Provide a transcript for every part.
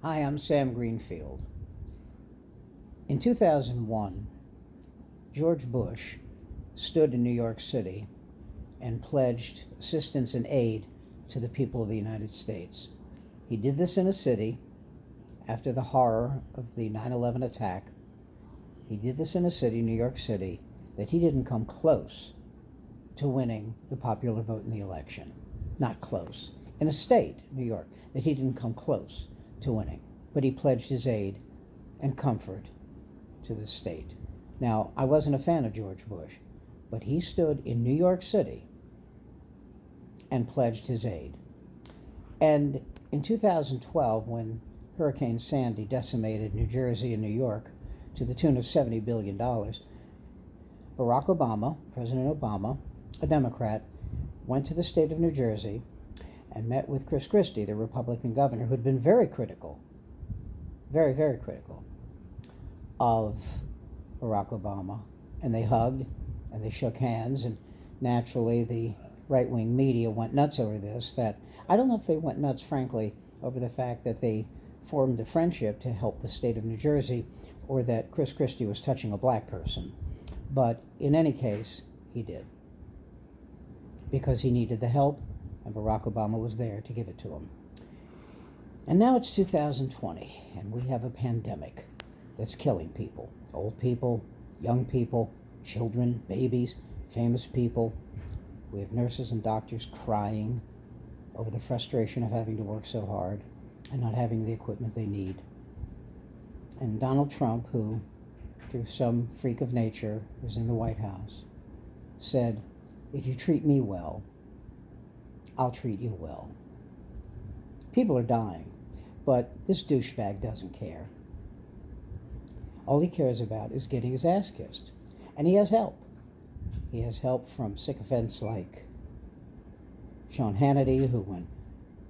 Hi, I'm Sam Greenfield. In 2001, George Bush stood in New York City and pledged assistance and aid to the people of the United States. He did this in a city after the horror of the 9/11 attack. He did this in a city, New York City, that he didn't come close to winning the popular vote in the election. Not close. In a state, New York, that he didn't come close to winning. But he pledged his aid and comfort to the state. Now, I wasn't a fan of George Bush, but he stood in New York City and pledged his aid. And in 2012, when Hurricane Sandy decimated New Jersey and New York to the tune of $70 billion, Barack Obama, President Obama, a Democrat, went to the state of New Jersey and met with Chris Christie, the Republican governor, who had been very critical, very, very critical of Barack Obama. And they hugged and they shook hands, and naturally the right-wing media went nuts over this. That I don't know if they went nuts, frankly, over the fact that they formed a friendship to help the state of New Jersey, or that Chris Christie was touching a black person. But in any case, he did, because he needed the help, and Barack Obama was there to give it to him. And now it's 2020, and we have a pandemic that's killing people. Old people, young people, children, babies, famous people. We have nurses and doctors crying over the frustration of having to work so hard and not having the equipment they need. And Donald Trump, who, through some freak of nature, was in the White House, said, "If you treat me well, I'll treat you well." People are dying, but this douchebag doesn't care. All he cares about is getting his ass kissed. And he has help. He has help from sycophants like Sean Hannity, who, when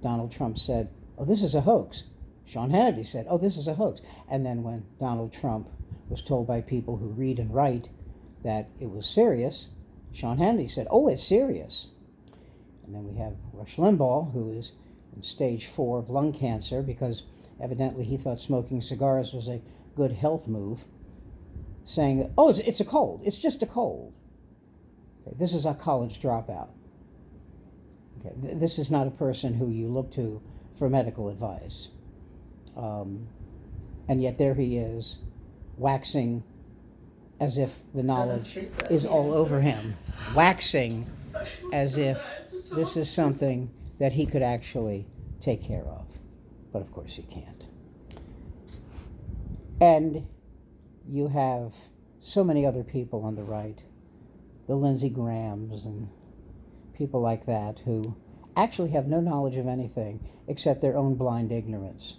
Donald Trump said, "Oh, this is a hoax," Sean Hannity said, "Oh, this is a hoax." And then when Donald Trump was told by people who read and write that it was serious, Sean Hannity said, "Oh, it's serious." And then we have Rush Limbaugh, who is in stage 4 of lung cancer because evidently he thought smoking cigars was a good health move, saying, "Oh, it's a cold. It's just a cold." Okay, this is a college dropout. Okay, this is not a person who you look to for medical advice. And yet there he is, waxing as if the knowledge is all over him, waxing as if this is something that he could actually take care of. But of course he can't. And you have so many other people on the right, the Lindsey Grahams and people like that, who actually have no knowledge of anything except their own blind ignorance.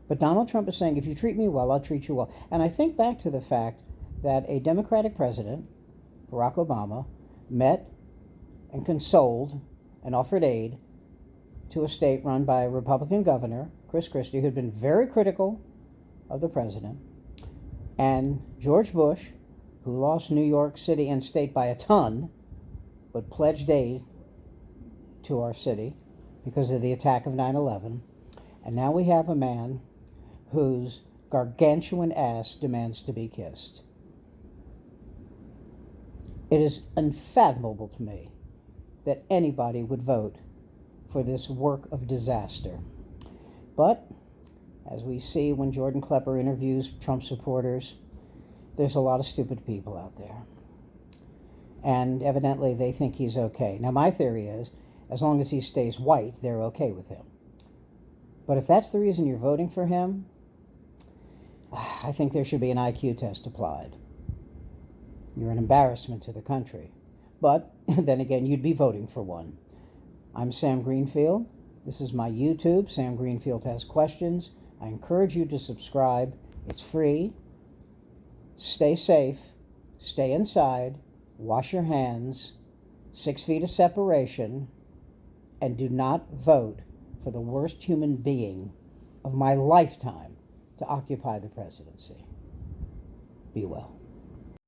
But Donald Trump is saying, "If you treat me well, I'll treat you well." And I think back to the fact that a Democratic president, Barack Obama, met and consoled and offered aid to a state run by a Republican governor, Chris Christie, who had been very critical of the president, and George Bush, who lost New York City and state by a ton, but pledged aid to our city because of the attack of 9/11. And now we have a man whose gargantuan ass demands to be kissed. It is unfathomable to me that anybody would vote for this work of disaster. But as we see when Jordan Klepper interviews Trump supporters, there's a lot of stupid people out there. And evidently they think he's okay. Now, my theory is, as long as he stays white, they're okay with him. But if that's the reason you're voting for him, I think there should be an IQ test applied. You're an embarrassment to the country. But then again, you'd be voting for one. I'm Sam Greenfield. This is my YouTube, Sam Greenfield Has Questions. I encourage you to subscribe. It's free. Stay safe. Stay inside. Wash your hands. 6 feet of separation. And do not vote for the worst human being of my lifetime to occupy the presidency. Be well.